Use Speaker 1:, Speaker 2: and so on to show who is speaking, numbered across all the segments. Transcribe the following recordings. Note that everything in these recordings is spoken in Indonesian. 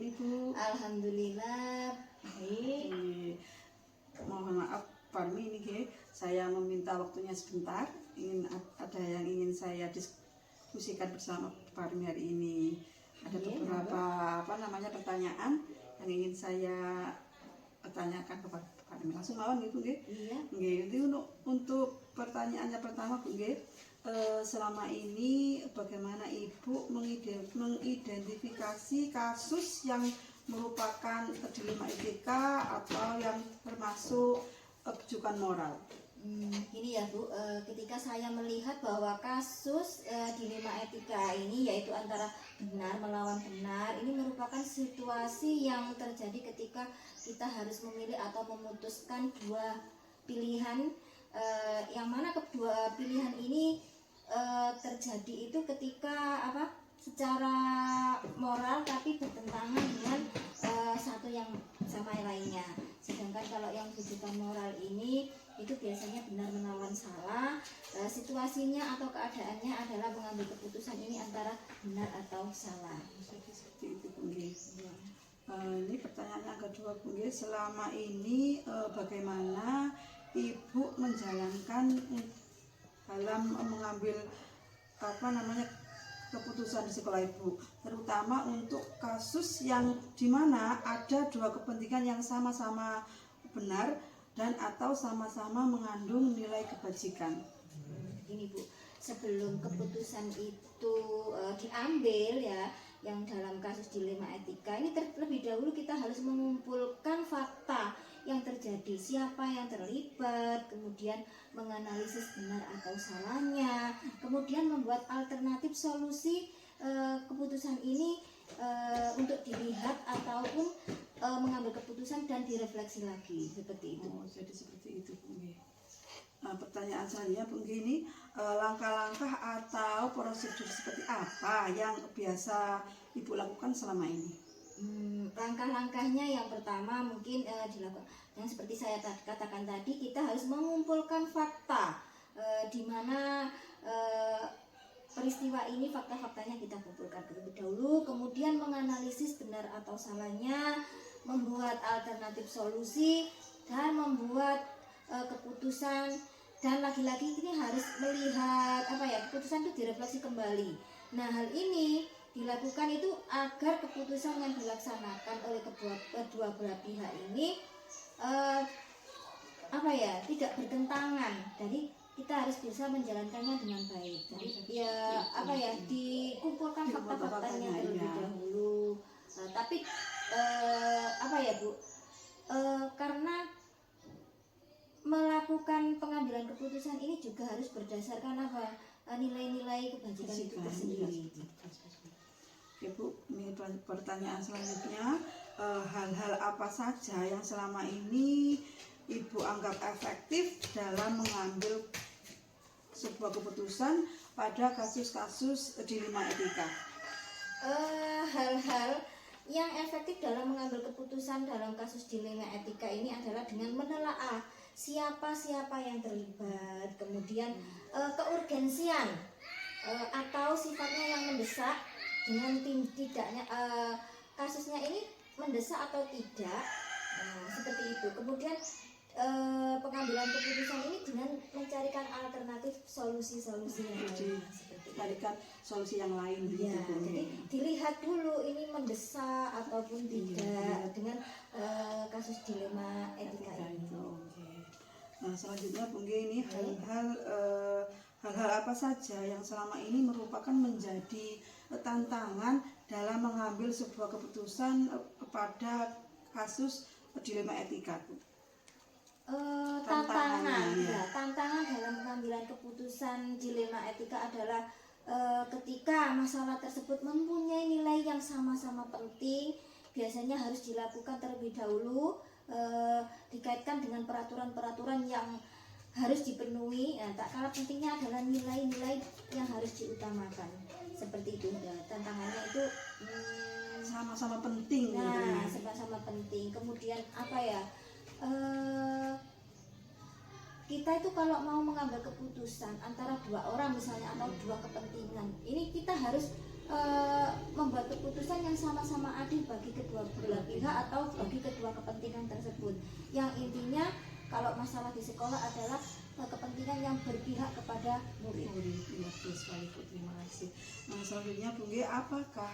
Speaker 1: Ibu?
Speaker 2: Alhamdulillah baik.
Speaker 1: Mohon maaf Parmi ini saya meminta waktunya sebentar. Ada yang ingin saya diskusikan bersama Parmi hari ini. Ada beberapa pertanyaan yang ingin saya tanyakan kepada Parmi. Langsung mawon Ibu nggih.
Speaker 2: Iya.
Speaker 1: Nggih, untuk pertanyaannya pertama Bu nggih. Selama ini bagaimana Ibu mengidentifikasi kasus yang merupakan dilema etika atau yang termasuk kejukan moral?
Speaker 2: Ini ya Bu, ketika saya melihat bahwa kasus dilema etika ini yaitu antara benar melawan benar, ini merupakan situasi yang terjadi ketika kita harus memilih atau memutuskan dua pilihan, yang mana kedua pilihan ini terjadi itu ketika secara moral tapi bertentangan dengan satu yang sama yang lainnya. Sedangkan kalau yang kejutan moral ini itu biasanya benar melawan salah, situasinya atau keadaannya adalah mengambil keputusan ini antara benar atau salah.
Speaker 1: Seperti itu Bu nggih. Ini pertanyaan yang kedua Bu nggih, selama ini bagaimana Ibu menjalankan dalam mengambil keputusan di sekolah Ibu, terutama untuk kasus yang dimana ada dua kepentingan yang sama-sama benar dan atau sama-sama mengandung nilai kebajikan.
Speaker 2: Ini Bu, sebelum keputusan itu diambil ya, yang dalam kasus dilema etika ini terlebih dahulu kita harus mengumpulkan fakta yang terjadi, siapa yang terlibat, kemudian menganalisis benar atau salahnya, kemudian membuat alternatif solusi keputusan ini untuk dilihat ataupun mengambil keputusan dan direfleksi lagi, seperti itu.
Speaker 1: Oh, jadi seperti itu Bu nggih. Pertanyaan selanjutnya Bu nggih, ini langkah-langkah atau prosedur seperti apa yang biasa Ibu lakukan selama ini?
Speaker 2: Langkah-langkahnya yang pertama mungkin dilakukan yang seperti saya katakan tadi, kita harus mengumpulkan fakta di mana peristiwa ini fakta-faktanya kita kumpulkan terlebih dahulu, kemudian menganalisis benar atau salahnya, membuat alternatif solusi dan membuat keputusan, dan lagi-lagi ini harus melihat keputusan itu direfleksi kembali. Nah, hal ini dilakukan itu agar keputusan yang dilaksanakan oleh kedua belah pihak ini tidak bertentangan. Jadi kita harus bisa menjalankannya dengan baik. Jadi dikumpulkan fakta-faktanya terlebih dahulu. Tapi Bu, karena melakukan pengambilan keputusan ini juga harus berdasarkan nilai-nilai kebajikan itu tersendiri.
Speaker 1: Oke Bu, ini pertanyaan selanjutnya, hal-hal apa saja yang selama ini Ibu anggap efektif dalam mengambil sebuah keputusan pada kasus-kasus dilema etika?
Speaker 2: Hal-hal yang efektif dalam mengambil keputusan dalam kasus dilema etika ini adalah dengan menelaah siapa-siapa yang terlibat, kemudian keurgensian atau sifatnya yang mendesak, dengan tidaknya kasusnya ini mendesak atau tidak, seperti itu. Kemudian pengambilan keputusan ini dengan mencarikan alternatif solusi-solusi yang lain,
Speaker 1: carikan solusi yang lain.
Speaker 2: Ya, jadi dilihat dulu ini mendesak ataupun tidak dengan kasus dilema etika ini.
Speaker 1: Nah, selanjutnya Bu nggih, ini hal-hal apa saja yang selama ini merupakan menjadi tantangan dalam mengambil sebuah keputusan pada kasus dilema etika Bu?
Speaker 2: Tantangan dalam pengambilan keputusan dilema etika adalah ketika masalah tersebut mempunyai nilai yang sama-sama penting, biasanya harus dilakukan terlebih dahulu, dikaitkan dengan peraturan-peraturan yang harus dipenuhi. Tak kalah pentingnya adalah nilai-nilai yang harus diutamakan, seperti itu. Tantangannya itu
Speaker 1: sama-sama penting.
Speaker 2: Sama-sama penting. Kemudian kita itu kalau mau mengambil keputusan antara dua orang misalnya atau dua kepentingan, ini kita harus membuat keputusan yang sama-sama adil bagi kedua belah pihak atau bagi kedua kepentingan tersebut. Yang intinya kalau masalah di sekolah adalah kepentingan yang berpihak kepada murid.
Speaker 1: Iya, betul sekali Bu, terima kasih. Nah, selanjutnya Bu G, apakah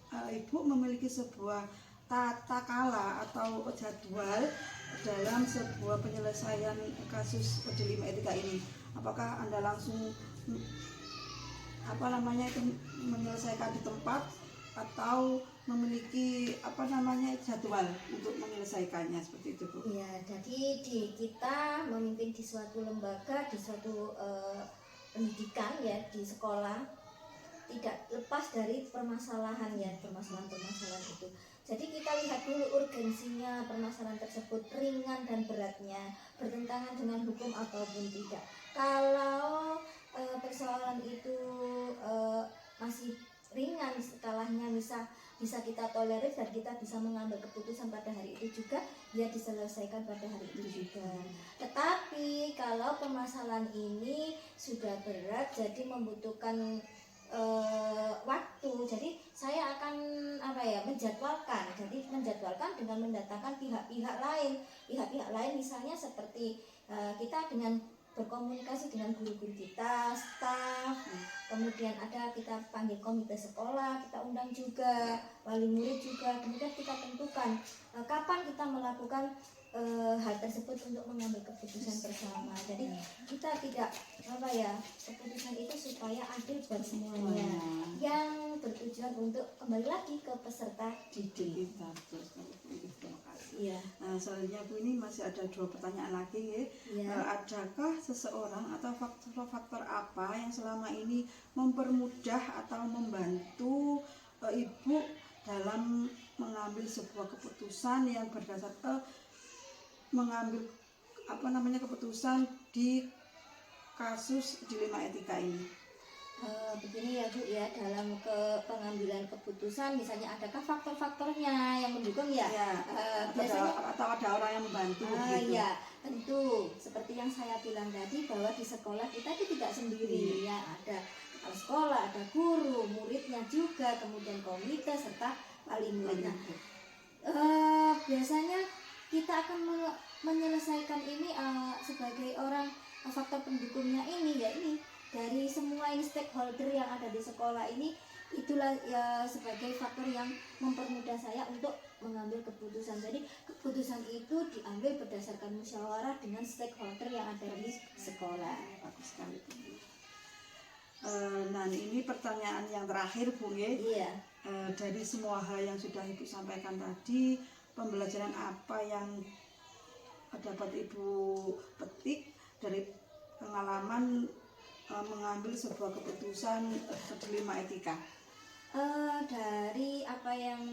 Speaker 1: Ibu memiliki sebuah tata kala atau jadwal dalam sebuah penyelesaian kasus dilema etika ini? Apakah Anda langsung itu menyelesaikan di tempat atau memiliki jadwal untuk menyelesaikannya seperti itu Bu?
Speaker 2: Ya, jadi kita memimpin di suatu lembaga, di suatu pendidikan ya, di sekolah, tidak lepas dari permasalahan itu. Jadi kita lihat dulu urgensinya permasalahan tersebut, ringan dan beratnya, bertentangan dengan hukum ataupun tidak. Kalau persoalan itu masih ringan skalanya, bisa kita tolerir dan kita bisa mengambil keputusan pada hari itu juga, ya diselesaikan pada hari itu juga. Tetapi kalau permasalahan ini sudah berat, jadi membutuhkan waktu, jadi saya akan menjadwalkan dengan mendatangkan pihak-pihak lain misalnya seperti kita dengan berkomunikasi dengan guru-guru kita, staf, kemudian ada kita panggil komite sekolah, kita undang juga wali murid juga, kemudian kita tentukan kapan kita melakukan hal tersebut untuk mengambil keputusan bersama. Jadi kita tidak keputusan itu supaya adil buat semuanya, yang bertujuan untuk kembali lagi ke peserta didik.
Speaker 1: Kita terima kasih.
Speaker 2: Iya.
Speaker 1: Nah, selanjutnya Bu, ini masih ada 2 pertanyaan lagi ya.
Speaker 2: Iya.
Speaker 1: Adakah seseorang atau faktor apa yang selama ini mempermudah atau membantu Ibu dalam mengambil sebuah keputusan yang berdasarkan mengambil keputusan di kasus dilema etika ini?
Speaker 2: Begini ya Bu ya, dalam pengambilan keputusan misalnya adakah faktor-faktornya yang mendukung ya? Biasanya
Speaker 1: atau ada orang yang membantu gitu.
Speaker 2: Ya tentu seperti yang saya bilang tadi, bahwa di sekolah kita itu tidak sendiri ya, ada kepala sekolah, ada guru, muridnya juga, kemudian komite serta wali murid. Biasanya kita akan menyelesaikan ini sebagai orang faktor pendukungnya ini ya, ini dari semua ini stakeholder yang ada di sekolah ini, itulah ya sebagai faktor yang mempermudah saya untuk mengambil keputusan. Jadi keputusan itu diambil berdasarkan musyawarah dengan stakeholder yang ada di sekolah.
Speaker 1: Bagus sekali Bu. Nah, ini pertanyaan yang terakhir Bu Ye.
Speaker 2: Iya.
Speaker 1: Dari semua hal yang sudah Ibu sampaikan tadi, pembelajaran apa yang dapat Ibu petik dari pengalaman mengambil sebuah keputusan dilema etika?
Speaker 2: Dari apa yang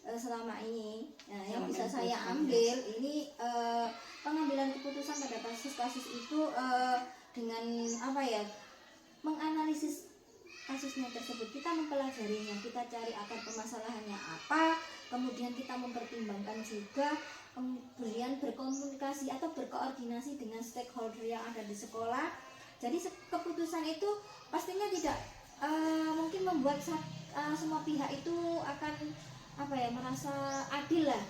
Speaker 2: selama ini yang bisa saya ambil ini, pengambilan keputusan pada kasus-kasus itu dengan menganalisis kasusnya tersebut, kita mempelajarinya, kita cari akar permasalahannya apa, kemudian kita mempertimbangkan juga, kemudian berkomunikasi atau berkoordinasi dengan stakeholder yang ada di sekolah. Jadi keputusan itu pastinya tidak mungkin membuat semua pihak itu akan merasa adil lah.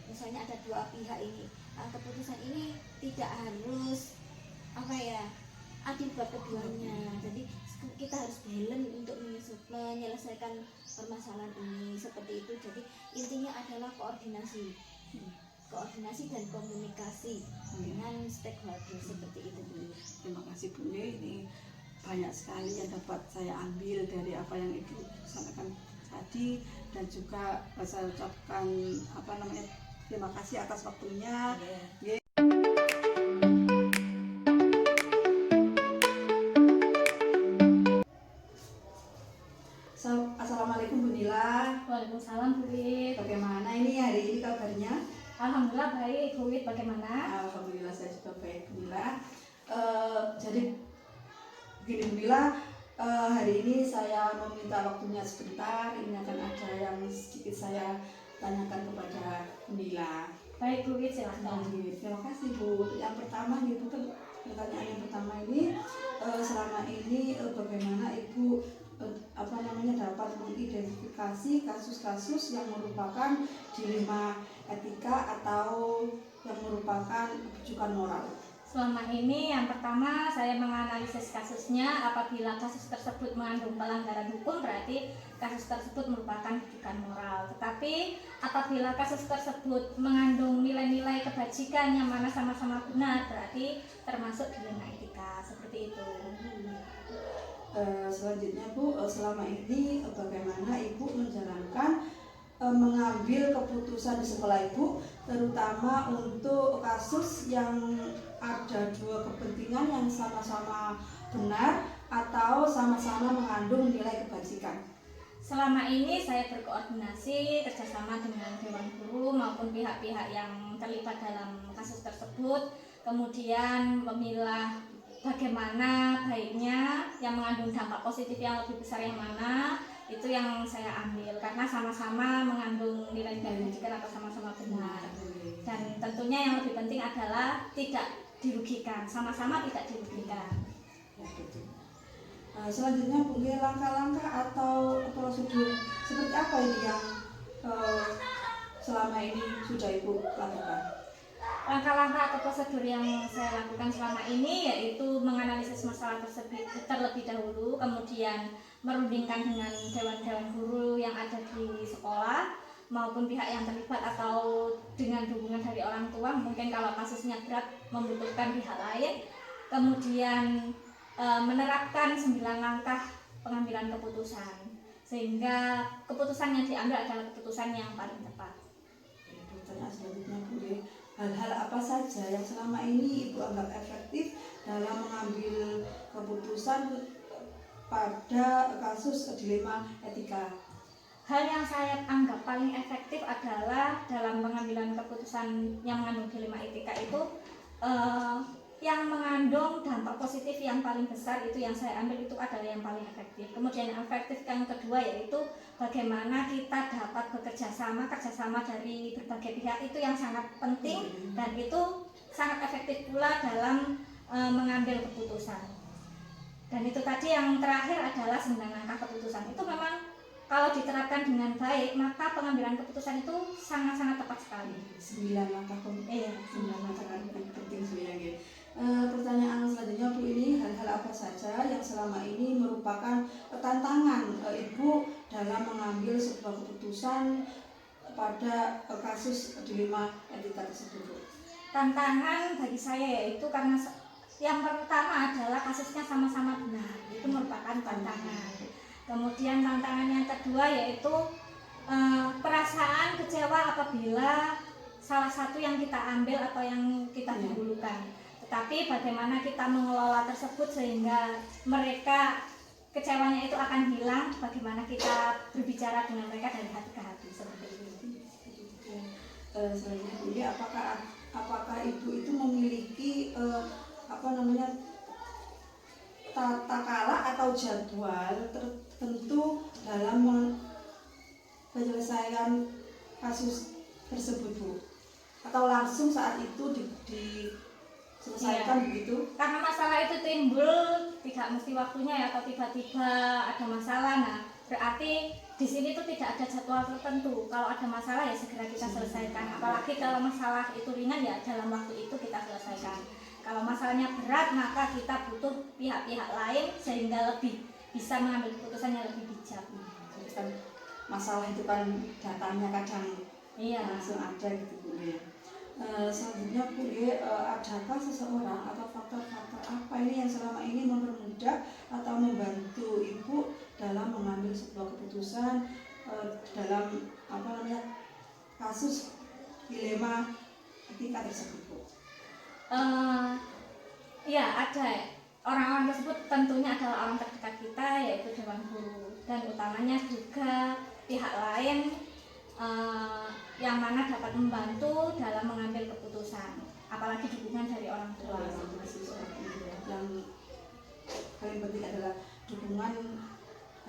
Speaker 2: Misalnya ada 2 pihak ini, keputusan ini tidak harus adil buat keduanya. Jadi kita harus balance untuk menyelesaikan permasalahan ini seperti itu. Jadi intinya adalah koordinasi dan komunikasi dengan stakeholder seperti itu Bu.
Speaker 1: Terima kasih Bu. Ini banyak sekali yang dapat saya ambil dari apa yang Ibu sampaikan tadi, dan juga saya ucapkan terima kasih atas waktunya. Assalamualaikum Bu Nila.
Speaker 3: Waalaikumsalam Bu Wit.
Speaker 1: Bagaimana ini hari ini kabarnya?
Speaker 3: Alhamdulillah baik. Bu Wit bagaimana?
Speaker 1: Alhamdulillah saya juga baik Bu Nila. Jadi begini Bu Nila, hari ini saya meminta waktunya sebentar. Ini akan ada yang sedikit saya tanyakan kepada Bu Nila.
Speaker 3: Baik Bu Wit, silahkan.
Speaker 1: Terima kasih Bu. Yang pertama pertanyaan yang pertama ini, selama ini bagaimana Ibu dapat mengidentifikasi kasus-kasus yang merupakan dilema etika atau yang merupakan kebijakan moral?
Speaker 3: Selama ini yang pertama saya menganalisis kasusnya. Apabila kasus tersebut mengandung pelanggaran hukum, berarti kasus tersebut merupakan kebijakan moral. Tetapi apabila kasus tersebut mengandung nilai-nilai kebajikan yang mana sama-sama benar, berarti termasuk dilema etika, seperti itu.
Speaker 1: Selanjutnya Bu, selama ini bagaimana Ibu menjalankan mengambil keputusan di sekolah Ibu, terutama untuk kasus yang ada dua kepentingan yang sama-sama benar atau sama-sama mengandung nilai kebajikan?
Speaker 3: Selama ini saya berkoordinasi kerjasama dengan Dewan Guru maupun pihak-pihak yang terlibat dalam kasus tersebut, kemudian memilah bagaimana baiknya yang mengandung dampak positif yang lebih besar yang mana, itu yang saya ambil karena sama-sama mengandung nilai kebajikan atau sama-sama benar. Dan tentunya yang lebih penting adalah tidak dirugikan, sama-sama tidak dirugikan.
Speaker 1: Ya, betul. Selanjutnya Bu, langkah-langkah atau prosedur seperti apa ini yang selama ini sudah Ibu lakukan?
Speaker 3: Langkah-langkah atau prosedur yang saya lakukan selama ini yaitu menganalisis masalah tersebut terlebih dahulu, kemudian merundingkan dengan dewan-dewan guru yang ada di sekolah maupun pihak yang terlibat atau dengan dukungan dari orang tua, mungkin kalau kasusnya berat membutuhkan pihak lain, kemudian menerapkan 9 langkah pengambilan keputusan sehingga keputusan yang diambil adalah keputusan yang paling tepat.
Speaker 1: Pertanyaan selanjutnya Bu, hal-hal apa saja yang selama ini Ibu anggap efektif dalam mengambil keputusan pada kasus dilema etika?
Speaker 3: Hal yang saya anggap paling efektif adalah dalam pengambilan keputusan yang mengandung dilema etika itu yang mengandung dampak positif yang paling besar, itu yang saya ambil itu adalah yang paling efektif. Kemudian yang efektif yang kedua yaitu bagaimana kita dapat kerjasama dari berbagai pihak, itu yang sangat penting dan itu sangat efektif pula dalam mengambil keputusan. Dan itu tadi yang terakhir adalah 9 langkah keputusan. Itu memang kalau diterapkan dengan baik maka pengambilan keputusan itu sangat-sangat tepat sekali.
Speaker 1: 9 langkah
Speaker 3: Iya,
Speaker 1: 9 langkah penting sebenarnya. Pertanyaan selanjutnya Bu, ini hal-hal apa saja yang selama ini merupakan tantangan Ibu dalam mengambil sebuah keputusan pada kasus dilema etika tersebut Bu?
Speaker 3: Tantangan bagi saya yaitu karena yang pertama adalah kasusnya sama-sama benar, itu merupakan tantangan. Kemudian tantangan yang kedua yaitu perasaan kecewa apabila salah satu yang kita ambil atau yang kita dahulukan. Tetapi bagaimana kita mengelola tersebut sehingga mereka kecewanya itu akan hilang, bagaimana kita berbicara dengan mereka dari hati ke hati, seperti itu.
Speaker 1: Selanjutnya Bu, apakah Ibu itu memiliki tata cara atau jadwal tertentu dalam menyelesaikan kasus tersebut Bu? Atau langsung saat itu diselesaikan begitu?
Speaker 3: Karena masalah itu timbul tidak mesti waktunya ya, atau tiba-tiba ada masalah. Nah, berarti di sini tuh tidak ada jadwal tertentu. Kalau ada masalah ya segera kita selesaikan. Apalagi kalau masalah itu ringan ya dalam waktu itu kita selesaikan. Kalau masalahnya berat maka kita butuh pihak-pihak lain sehingga lebih bisa mengambil keputusan yang lebih bijak.
Speaker 1: Jadi kan masalah itu kan datangnya kadang langsung ada gitu Bu ya. Selanjutnya Bu, adakah seseorang atau faktor-faktor apa ini yang selama ini mempermudah atau membantu Ibu dalam mengambil sebuah keputusan dalam kasus dilema etika tersebut Bu?
Speaker 3: Ya ada. Orang-orang tersebut tentunya adalah orang terdekat kita yaitu Dewan Guru, dan utamanya juga pihak lain yang mana dapat membantu dalam mengambil keputusan, apalagi dukungan dari orang tua.
Speaker 1: Yang paling penting adalah dukungan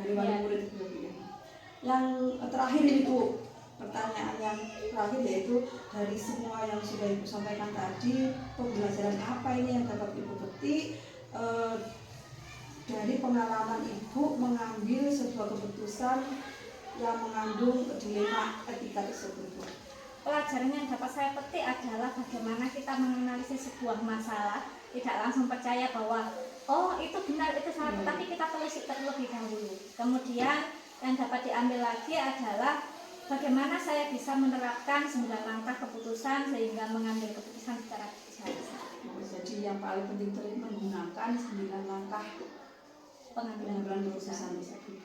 Speaker 1: dari wali murid itu. Yang terakhir ini Bu, pertanyaan yang terakhir yaitu dari semua yang sudah Ibu sampaikan tadi, pembelajaran apa ini yang dapat Ibu petik dari pengalaman Ibu mengambil sebuah keputusan yang mengandung dilema etika tersebut, Bu?
Speaker 3: Pelajaran yang dapat saya petik adalah bagaimana kita menganalisis sebuah masalah, tidak langsung percaya bahwa oh itu benar, itu salah, tetapi kita telisik terlebih dahulu. Kemudian yang dapat diambil lagi adalah bagaimana saya bisa menerapkan 9 langkah keputusan sehingga mengambil keputusan secara bijak.
Speaker 1: Jadi yang paling penting itu menggunakan 9 langkah pengambilan keputusan tersebut.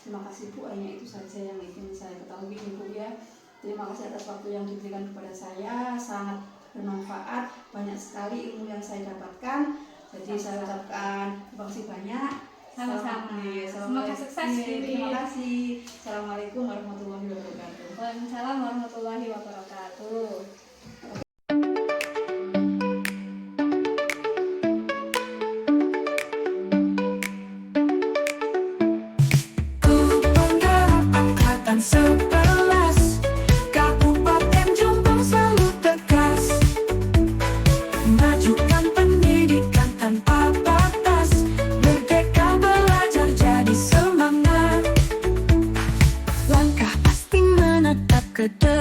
Speaker 1: Terima kasih Bu, hanya itu saja yang ingin saya ketahui Bu ya. Terima kasih atas waktu yang diberikan kepada saya, sangat bermanfaat, banyak sekali ilmu yang saya dapatkan. Jadi saya ucapkan terima kasih banyak.
Speaker 3: Sama-sama. Semoga sukses.
Speaker 1: Terima kasih. Assalamualaikum warahmatullahi wabarakatuh.
Speaker 3: Waalaikumsalam warahmatullahi wabarakatuh.
Speaker 4: Angkatan 11 Kabupaten Jombang selalu tegas majukan pendidikan tanpa batas, merdeka belajar jadi semangat, langkah pasti menatap ke depan.